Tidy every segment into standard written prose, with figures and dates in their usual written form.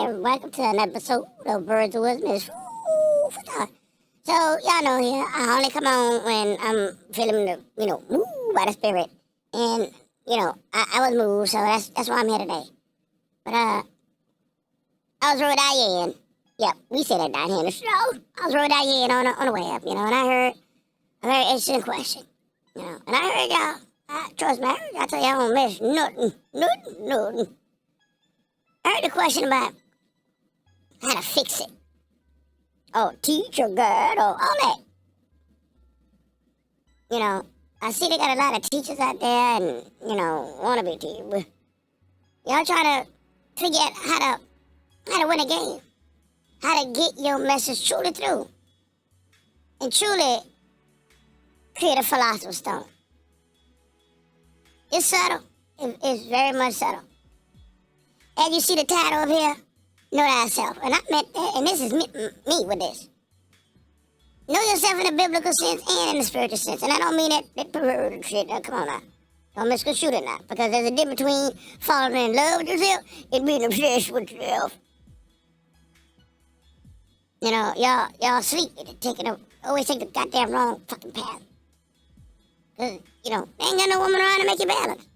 and welcome to an episode of Birds of Wisdom. It's food for thought. So, y'all know here, I only come on when I'm feeling the, moved by the spirit. And, I was moved, so that's why I'm here today. But, I was rode out in. Yeah, we say that down here in the show. I was rode out in on the way up, and I heard a very interesting question, and I heard y'all, trust me, I heard y'all tell y'all don't miss nothing. I heard the question about how to fix it. Oh, teacher, God, or all that. I see they got a lot of teachers out there and, wannabe teachers. But y'all trying to figure out how to win a game. How to get your message truly through. And truly create a philosopher's stone. It's subtle. It's very much subtle. As you see the title of here, know thyself. And I meant that, and this is me with this. Know yourself in the biblical sense and in the spiritual sense. And I don't mean that perverted shit. Now, come on now. Don't misconstrue it now. Because there's a difference between falling in love with yourself and being obsessed with yourself. Y'all sleep. Always take the goddamn wrong fucking path. Because, they ain't got no woman around to make you balance.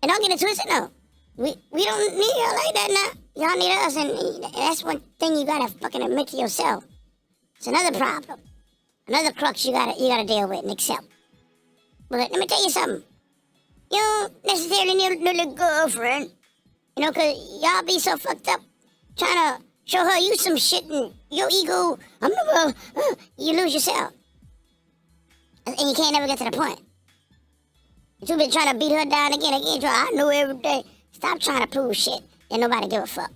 And don't get it twisted, no. We don't need y'all like that now. Y'all need us, and that's one thing you gotta fucking admit to yourself. It's another problem, another crux you gotta deal with and accept. But let me tell you something. You don't necessarily need a girlfriend, cause y'all be so fucked up trying to show her you some shit and your ego. You lose yourself, and you can't ever get to the point. You've been trying to beat her down again. I know everything. Stop trying to prove shit and nobody give a fuck.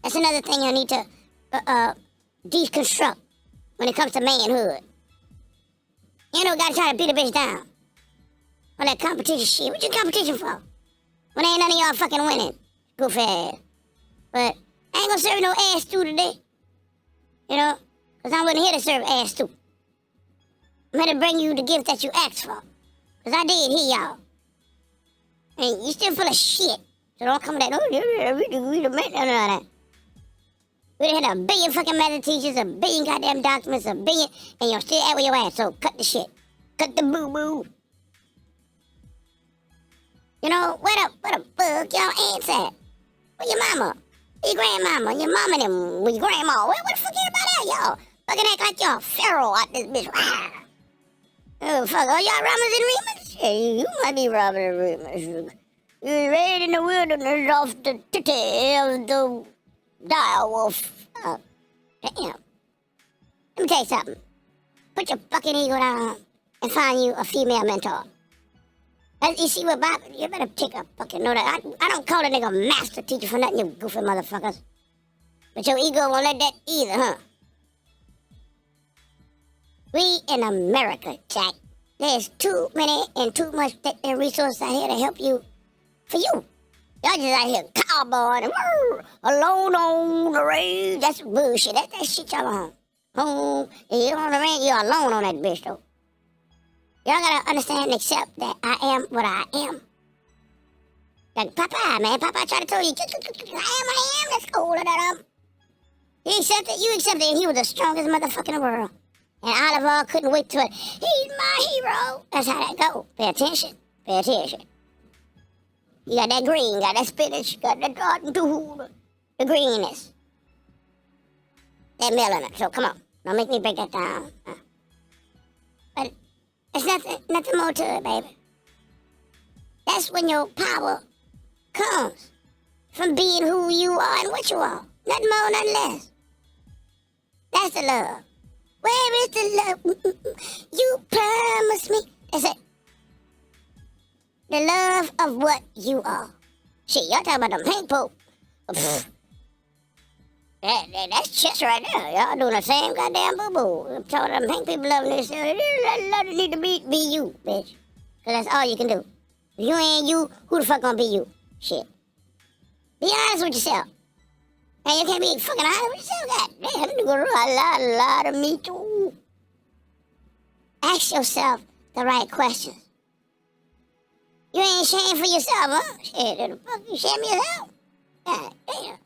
That's another thing you need to deconstruct when it comes to manhood. You gotta try to beat a bitch down. All that competition shit. What you competition for? When ain't none of y'all fucking winning. Goofy ass. But I ain't gonna serve no ass stew today. Cause I wasn't here to serve ass stew. I'm here to bring you the gift that you asked for. Cause I did hear y'all. And you still full of shit. So don't come with that, we the man, none of that. We done had a billion fucking master teachers, a billion goddamn documents, a billion, and you're still out with your ass, so cut the shit. Cut the boo-boo. Where the fuck y'all ants at? Where your mama? Where your grandmama? Your mama and them, with your grandma? What the fuck everybody at, y'all? Fucking act like y'all feral out this bitch. Oh, fuck, are y'all Romans and Remus? Yeah, you might be Robin and Remus. You're right in the wilderness off the titty of the dire wolf. Oh, damn. Let me tell you something. Put your fucking ego down and find you a female mentor. You see what, Bob? You better take a fucking note. I don't call a nigga master teacher for nothing, you goofy motherfuckers. But your ego won't let that either, huh? We in America, Jack. There's too many and too much resources out here to help you. For you. Y'all just out here cowboy and alone on the range. That's bullshit. That shit y'all on. Home. You're on the range, you're alone on that bitch though. Y'all gotta understand and accept that I am what I am. Like Popeye, man. Popeye tried to tell you, I am, that's cool. He accepted, you accepted, and he was the strongest motherfucker in the world. And Oliver couldn't wait to it. He's my hero. That's how that go. Pay attention. Pay attention. You got that green, got that spinach, you got that garden tool, the greenness. That melanin. So come on. Don't make me break that down. But there's nothing more to it, baby. That's when your power comes from being who you are and what you are. Nothing more, nothing less. That's the love. Where is the love? You promised me. That's it. The love of what you are. Shit, y'all talking about them pink poop. That's chess right there. Y'all doing the same goddamn boo-boo. I'm talking them pink people loving this. Let it need to be you, bitch. Cause that's all you can do. If you ain't you, who the fuck gonna be you? Shit. Be honest with yourself. And you can't be fucking honest with yourself. Goddamn, you gonna lie to me too. Ask yourself the right questions. You ain't ashamed for yourself, huh? Shit, the fuck you shame yourself? Yeah, damn.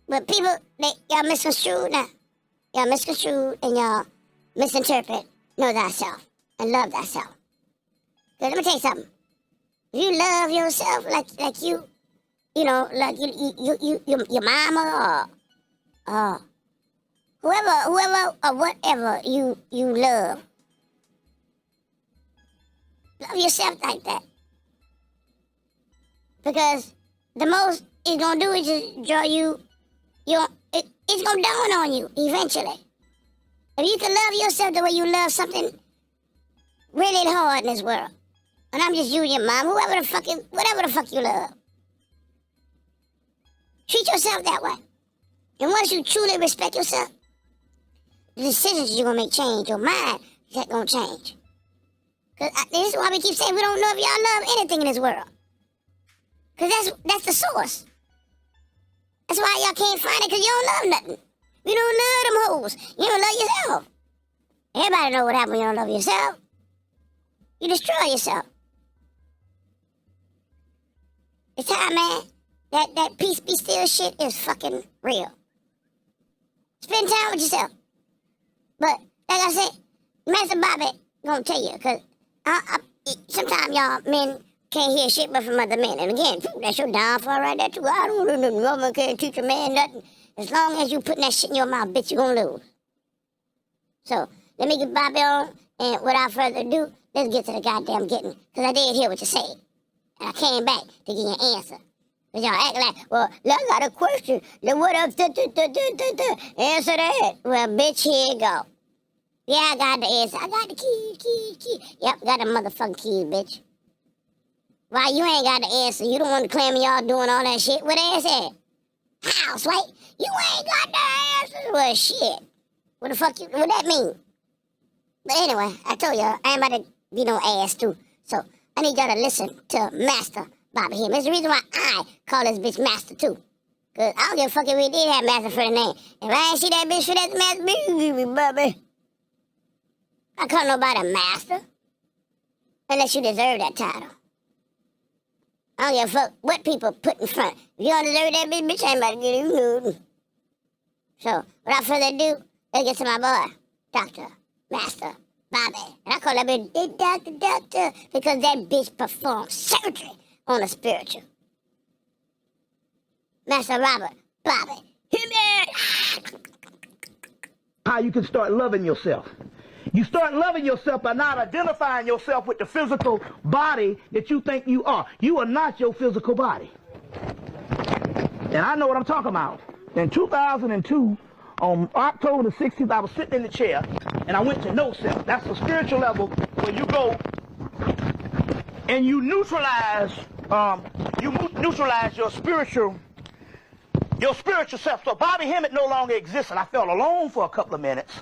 But people, y'all misconstrued now. Y'all misconstrued and y'all misinterpret know thyself and love thyself. Cause let me tell you something. If you love yourself like you know, like your mama or whoever or whatever you love yourself like that. Because the most it's gonna do is just draw you. It's gonna dawn on you eventually. If you can love yourself the way you love something really hard in this world, and I'm just you and your mom, whatever the fuck you love, treat yourself that way. And once you truly respect yourself, the decisions you're gonna make change. Your mind is gonna change. Cause this is why we keep saying we don't know if y'all love anything in this world. Cause that's the source. That's why y'all can't find it, cause you don't love nothing. You don't love them hoes. You don't love yourself. Everybody know what happens when you don't love yourself. You destroy yourself. It's time, man. That peace be still shit is fucking real. Spend time with yourself. But like I said, Master Bobby gonna tell you, cause sometimes y'all men can't hear shit but from other men. And again, that's your downfall right there too. I don't know nothing. Woman can't teach a man nothing. As long as you putting that shit in your mouth, bitch, you gonna lose. So let me get Bobby on, and without further ado, let's get to the goddamn getting. Cause I did hear what you said. And I came back to give you an answer. Cause y'all act like, well, I got a question. Then what up? Answer that. Well, bitch, here you go. Yeah, I got the answer. I got the key. Yep, got the motherfucking keys, bitch. Why you ain't got the answer? You don't want to claim y'all doing all that shit. What the answer? House, right? You ain't got the answer. Well, shit. What the fuck what that mean? But anyway, I told y'all, I ain't about to be no ass too. So I need y'all to listen to Master Bobby him. That's the reason why I call this bitch Master too. Cause I don't give a fuck if we did have Master for the name. If I ain't see that bitch for that Master, Bobby. I call nobody Master. Unless you deserve that title. I don't give a fuck what people put in front. If you don't deserve that bitch, I ain't about to get you nude. So, without further ado, let's get to my boy, Dr. Master Bobby. And I call that bitch Doctor, because that bitch performs surgery on the spiritual. Master Robert Bobby. Hit me! How you can start loving yourself. You start loving yourself by not identifying yourself with the physical body that you think you are. You are not your physical body. And I know what I'm talking about. In 2002, on October the 16th, I was sitting in the chair, and I went to know self. That's the spiritual level where you go and you neutralize your spiritual self. So Bobby Hemmett no longer exists, and I felt alone for a couple of minutes.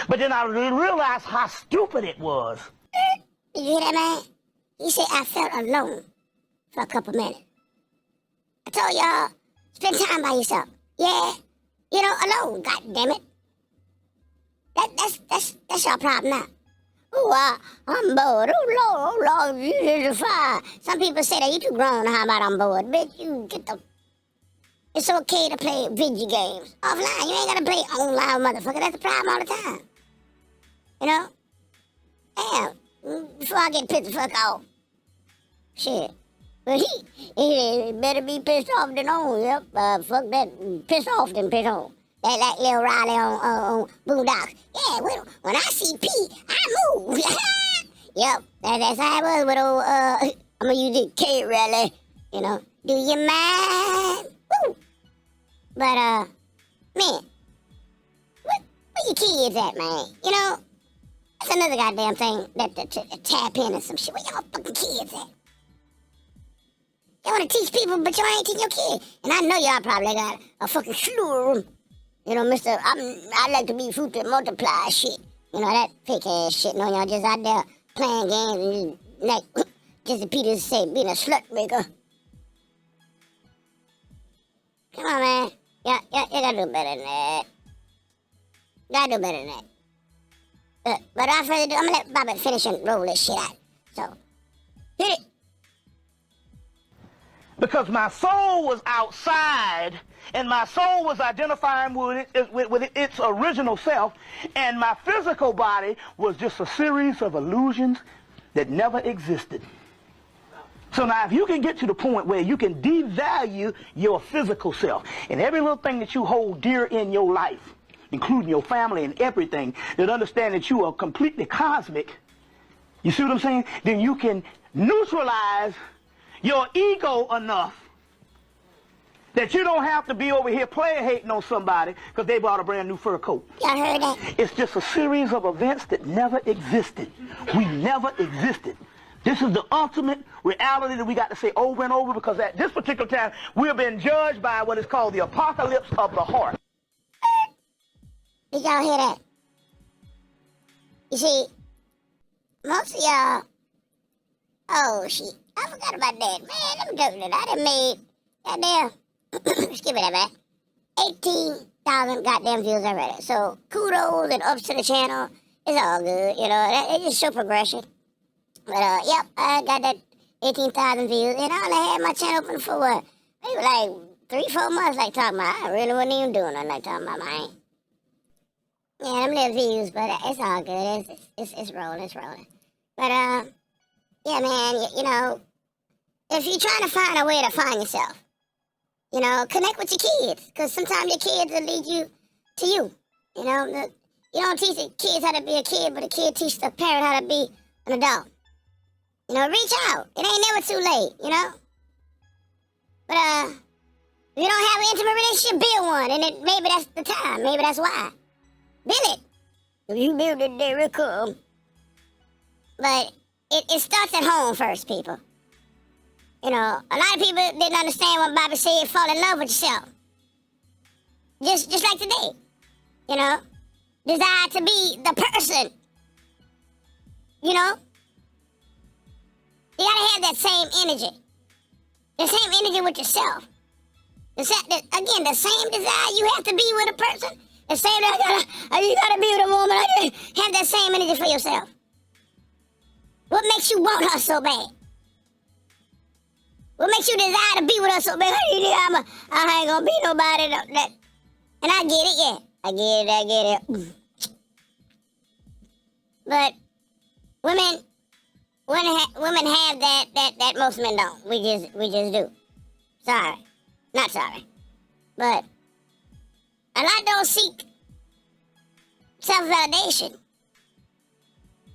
But then I realized how stupid it was. Did you hear that, man? He said I felt alone for a couple minutes. I told y'all, spend time by yourself. Yeah, you know, alone, god damn it. That's your problem now. Oh, I'm bored. Oh, Lord, Jesus is fire. Some people say that you too grown. How about I'm bored? Bitch, you get the... It's okay to play video games offline. You ain't gotta play online, motherfucker. That's the problem all the time. You know? Damn. Before I get pissed the fuck off. Shit. But he better be pissed off than on. Yep. Fuck that. Pissed off than pissed on. That like Lil Riley on Boondocks. Yeah, when I see P, I move. Yep. That's how it was with old, I'm gonna use it, K Riley. You know? Do you mind? Woo! But, man, where your kids at, man? You know, that's another goddamn thing that to tap in and some shit. Where y'all fucking kids at? You want to teach people, but you ain't teaching your kid. And I know y'all probably got a fucking slew of them. You know, I like to be fruit that multiply shit. You know, that fake ass shit. You know, y'all just out there playing games and, like, Jesse Peters say, being a slut maker. Come on, man. Yeah, you gotta do better than that. Gotta do better than that. But without further ado, I'm gonna let Bobby finish and roll this shit out. So, hit it. Because my soul was outside, and my soul was identifying with its original self, and my physical body was just a series of illusions that never existed. So now if you can get to the point where you can devalue your physical self and every little thing that you hold dear in your life, including your family and everything, that understand that you are completely cosmic, you see what I'm saying? Then you can neutralize your ego enough that you don't have to be over here player hating on somebody because they bought a brand new fur coat. Y'all heard that? It's just a series of events that never existed. We never existed. This is the ultimate reality that we got to say over and over, because at this particular time, we're being judged by what is called the apocalypse of the heart. Did y'all hear that? You see, most of y'all, oh shit, I forgot about that. Man, I'm joking. I done made, goddamn, just give me that back, 18,000 goddamn views already. So kudos and ups to the channel. It's all good, you know, it just show progression. But, yep, I got that 18,000 views, and I only had my channel open for what? Maybe like 3-4 months, like talking about. I really wasn't even doing nothing like talking about mine. Yeah, them little views, but it's all good. It's rolling, it's rolling. But, yeah, man, you know, if you're trying to find a way to find yourself, you know, connect with your kids, because sometimes your kids will lead you to you. You know, you don't teach the kids how to be a kid, but the kid teach the parent how to be an adult. You know, reach out. It ain't never too late, you know? But, if you don't have an intimate relationship, build one. And maybe that's the time. Maybe that's why. Build it. If you build it, they will come. But it starts at home first, people. You know, a lot of people didn't understand what Bobby said, fall in love with yourself. Just like today. You know? Desire to be the person. You know? You gotta have that same energy. The same energy with yourself. Again, the same desire you have to be with a person. The same, you gotta be with a woman. Have that same energy for yourself. What makes you want her so bad? What makes you desire to be with her so bad? I ain't gonna be nobody that. And I get it, yeah. I get it. But women have that most men don't. We just do. Sorry. Not sorry. But a lot don't seek self-validation.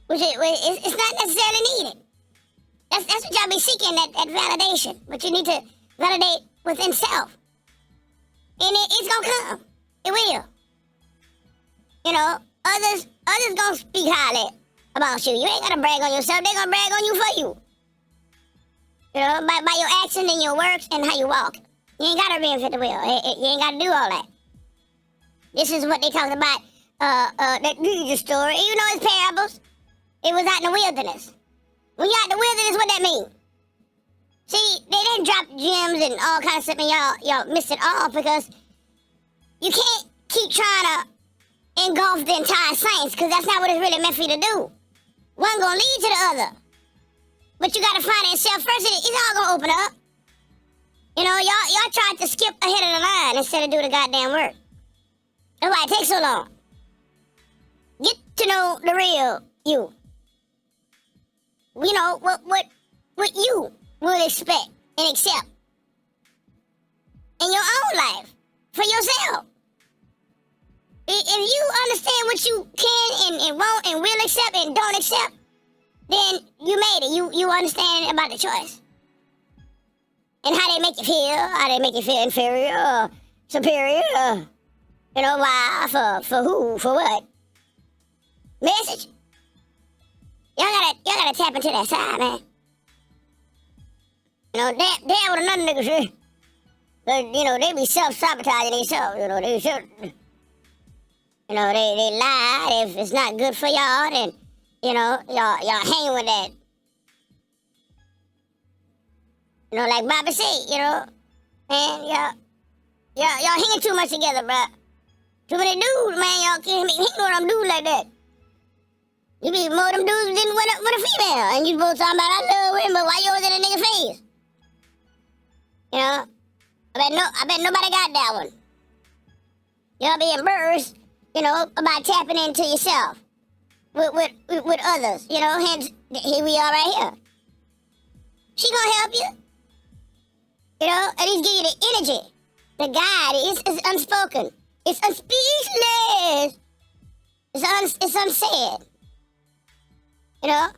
Which it's not necessarily needed. That's what y'all be seeking, that validation. But you need to validate within self. And it's gonna come. It will. You know, others gonna speak highly about you. You ain't gotta brag on yourself. They gonna brag on you for you. You know, by your actions and your works and how you walk. You ain't gotta reinvent the wheel. You ain't gotta do all that. This is what they talk about, that Jesus story. You know it's parables. It was out in the wilderness. When you're out in the wilderness, what that mean? See, they didn't drop gems and all kind of stuff, and y'all missed it all, because you can't keep trying to engulf the entire saints, because that's not what it's really meant for you to do. One gonna lead to the other. But you gotta find it yourself first, and it's all gonna open up. You know, y'all tried to skip ahead of the line instead of do the goddamn work. That's why it takes so long. Get to know the real you. You know, what you would expect and accept in your own life, for yourself. If you understand what you can and won't and will accept and don't accept, then you made it. You understand about the choice. And how they make you feel. How they make you feel inferior or superior. Or, you know, why? For who? For what? Message. Y'all gotta tap into that side, man. You know, damn what another nigga say. But, you know, they be self-sabotaging themselves. You know, they lie. If it's not good for y'all, then, you know, y'all hang with that. You know, like Bobby said, you know, man, y'all hanging too much together, bruh. Too many dudes, man, y'all can't hang with them dudes like that. You be more of them dudes than with a female, and you both talking about I love women, but why you always in a nigga face? You know, I bet nobody got that one. Y'all be embarrassed, you know, about tapping into yourself with others. You know, hence here we are right here. She gonna help you. You know, at least give you the energy. The guide is unspoken. It's unspeechless. It's unsaid. You know,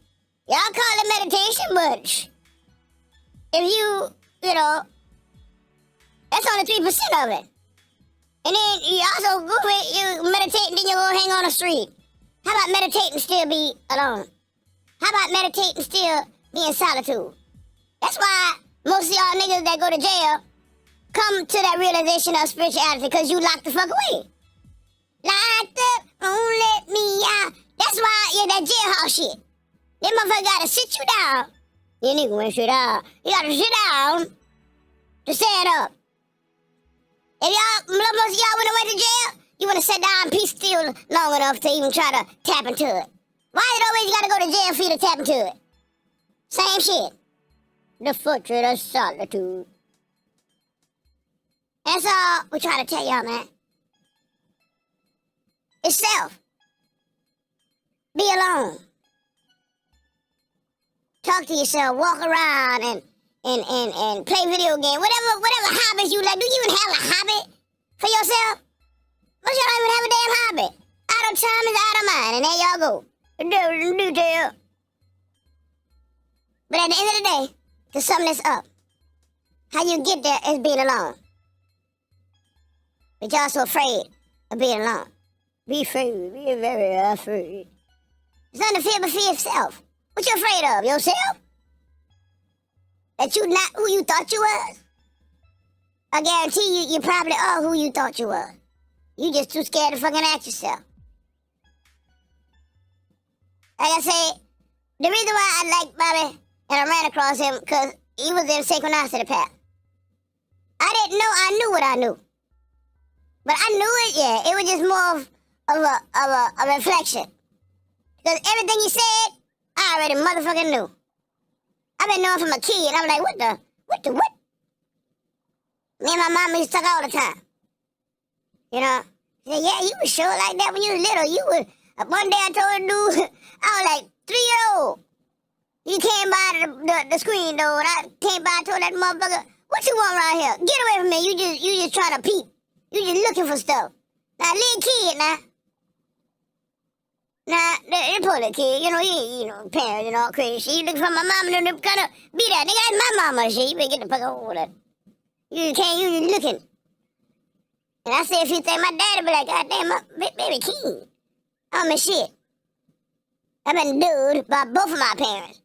y'all call it meditation, but if you know, that's only 3% of it. And then you also go with you meditate and then you go hang on the street. How about meditate and still be alone? How about meditate and still be in solitude? That's why most of y'all niggas that go to jail come to that realization of spirituality, because you locked the fuck away. Locked up, won't let me out. That's why you're that jailhouse shit. That motherfucker gotta sit you down. You nigga wanna sit down. You gotta sit down to stand up. If most of y'all went to jail, you wanna sit down and be still long enough to even try to tap into it. Why it always gotta go to jail for you to tap into it? Same shit. The fortress of solitude. That's all we're trying to tell y'all, man. It's self. Be alone. Talk to yourself. Walk around and play video games. Whatever hobbies you like. Do you even have a hobby for yourself? Most y'all don't even have a damn hobby. Out of time is out of mind, and there y'all go. Detail. But at the end of the day, to sum this up, how you get there is being alone. But y'all so afraid of being alone. Be afraid. Be very afraid. It's nothing to fear but fear of self. What you afraid of? Yourself? That you not who you thought you was? I guarantee you probably are who you thought you was. You just too scared to fucking act yourself. Like I say, the reason why I like Bobby and I ran across him, because he was in synchronicity path. I didn't know I knew what I knew. But I knew it, yeah. It was just more of a reflection. Because everything he said, I already motherfucking knew. I've been knowing from a kid. I'm like, what? Me and my mama used to talk all the time. You know? She said, yeah, you was sure like that when you was little. You was, one day I told a dude, I was like 3-year-old. He came by the screen door, and I came by and told that motherfucker, what you want right here? Get away from me. You just trying to peep. You just looking for stuff. Now, little kid, now. Now, they poor little kid, parents and all crazy shit. You looking for my mama, and them kind of be that. Nigga, that's my mama shit. You better get the fuck over that. You just looking. And I said a few things, my daddy be like, God damn, my baby king. I'm a shit. I've been dude by both of my parents.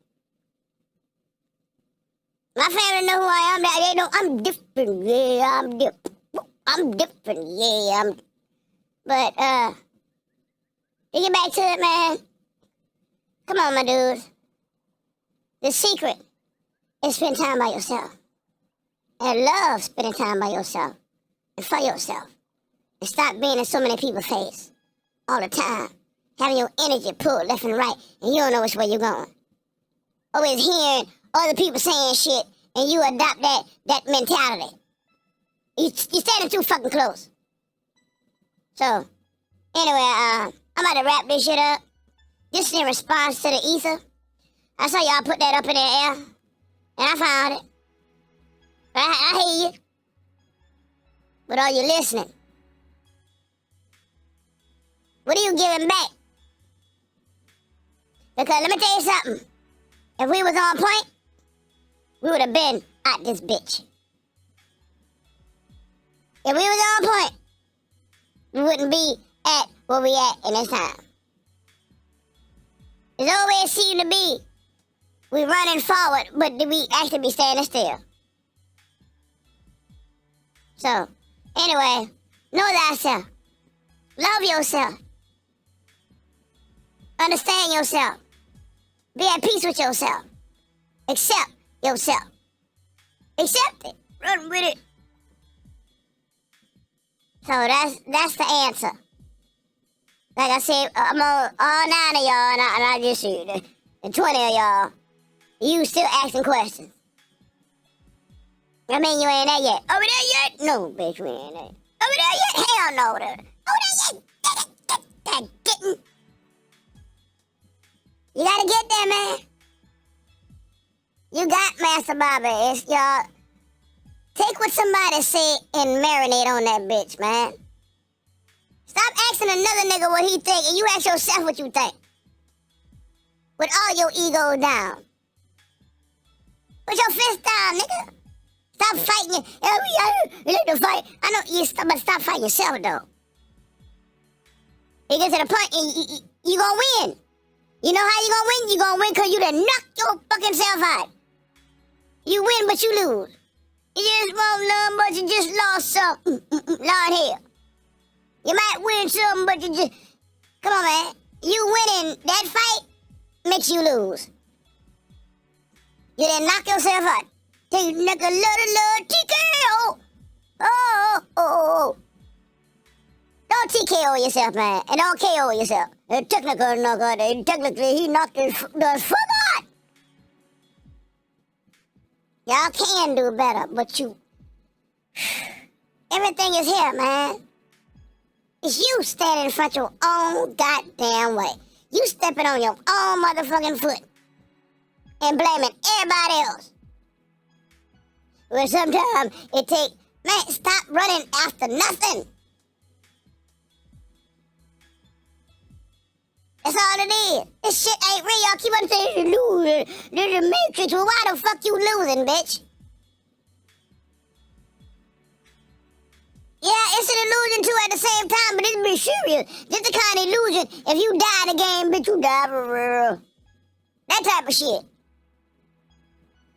My family know who I am. They know I'm different. Yeah, I'm different. I'm different. Yeah, But, to get back to it, man. Come on, my dudes. The secret is spend time by yourself. And love spending time by yourself. And for yourself. And stop being in so many people's face. All the time. Having your energy pulled left and right. And you don't know which way you're going. Always hearing other people saying shit. And you adopt that mentality. You're standing too fucking close. So, anyway, I'm about to wrap this shit up. This is in response to the ether. I saw y'all put that up in the air. And I found it. I hear you. But are you listening? What are you giving back? Because let me tell you something. If we was on point, we would have been at this bitch. If we was on point, we wouldn't be at where we at in this time. It's always seemed to be we running forward, but do we actually be standing still? So, anyway, know thyself. Love yourself. Understand yourself. Be at peace with yourself. Accept yourself. Accept it. Run with it. So that's the answer. Like I said, I'm on all 9 of y'all, and I just see the 20 of y'all. You still asking questions. I mean, you ain't there yet. Over there yet? No, bitch, we ain't there. Over there yet? Hell no, over there. Over there yet? Getting. You gotta get there, man. You got Master Bobby. It's y'all. Take what somebody say and marinate on that bitch, man. Stop asking another nigga what he think, and you ask yourself what you think. With all your ego down. Put your fist down, nigga. Stop fighting. You like to fight. I know you but stop fighting yourself, though. You get to the point, and you gonna win. You know how you gonna win? You gonna win because you done knocked your fucking self out. You win, but you lose. You just won none, but you just lost some. Lord hell. You might win something, but you just... Come on, man. You winning that fight makes you lose. You didn't knock yourself out. Take like a little TKO. Oh. Don't TKO yourself, man. And don't KO yourself. Technically, he knocked the fuck out. Y'all can do better, but you... Everything is here, man. It's you standing in front of your own goddamn way. You stepping on your own motherfucking foot. And blaming everybody else. Well, sometimes it take... Man, stop running after nothing. That's all it is. This shit ain't real. Y'all keep on saying you're losing. There's a matrix. Well, why the fuck you losing, bitch? Yeah, it's an illusion too at the same time, but it's be serious. Just the kind of illusion. If you die in the game, bitch, you die for real. That type of shit.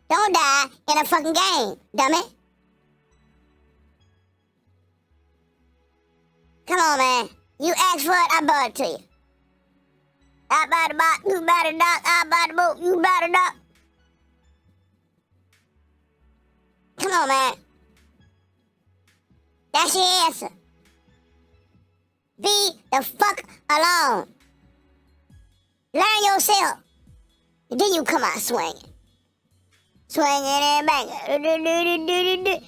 Don't die in a fucking game, dummy. Come on, man. You asked for it, I brought it to you. I buy the box, you buy the dock, I buy the boat, you buy the dock. Come on, man. That's your answer. Be the fuck alone. Learn yourself. And then you come out swinging. Swinging and banging.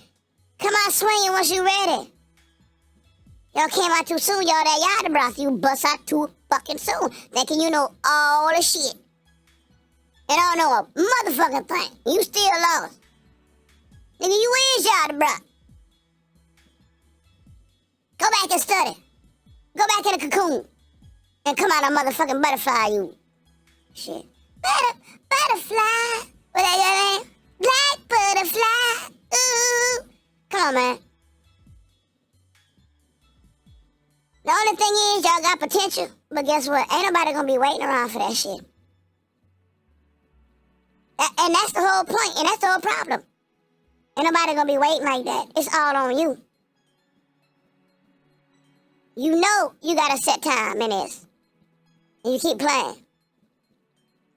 Come out swinging once you ready. Y'all came out too soon, y'all that yada broth. You bust out too fucking soon. Thinking you know all the shit. And I don't know a motherfucking thing. You still lost. Nigga, you is yada broth. Go back and study. Go back in the cocoon. And come out a motherfucking butterfly, you. Shit. Butterfly. What that your name? Black butterfly. Ooh. Come on, man. The only thing is, y'all got potential, but guess what? Ain't nobody gonna be waiting around for that shit. And that's the whole point, and that's the whole problem. Ain't nobody gonna be waiting like that. It's all on you. You know you got a set time in this. And you keep playing.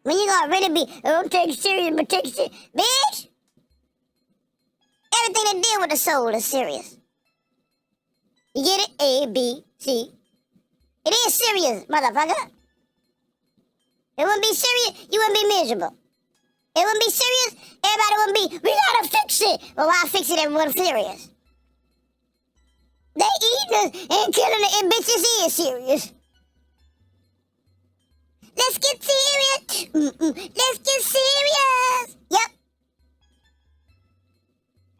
When you gonna really be, don't take it serious, but take it serious. Bitch! Everything that deal with the soul is serious. You get it? A, B, C. It is serious, motherfucker. It wouldn't be serious, you wouldn't be miserable. It wouldn't be serious, everybody wouldn't be, we gotta fix it. Well, why fix it if it wasn't serious? They eating us and killing us, and bitches is serious. Let's get serious. Let's get serious. Yep.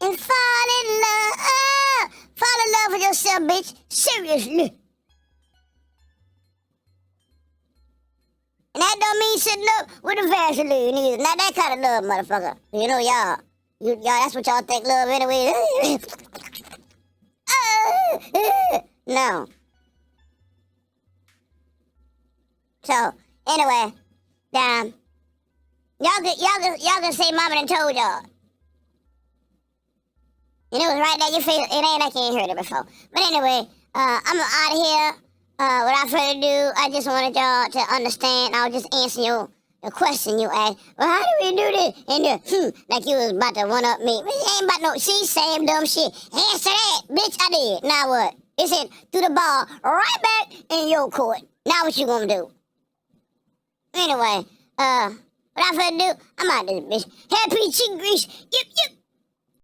And fall in love. Fall in love with yourself, bitch. Seriously. And that don't mean sitting up with a Vaseline either. Not that kind of love, motherfucker. You know, y'all, that's what y'all think love anyway. No. So, anyway, y'all can say mama done told y'all. And it was right there, you feel it ain't like you ain't heard it before. But anyway, I'm out of here. Without further ado, I just wanted y'all to understand. I'll just answer the question you asked. Well, how do we do this? And like you was about to one-up me. It ain't about no, see, same dumb shit. Answer that, bitch, I did. Now what? It's in through the ball, right back in your court. Now what you gonna do? Anyway, without further ado, I'm out of this bitch. Happy cheek grease. Yip, yip.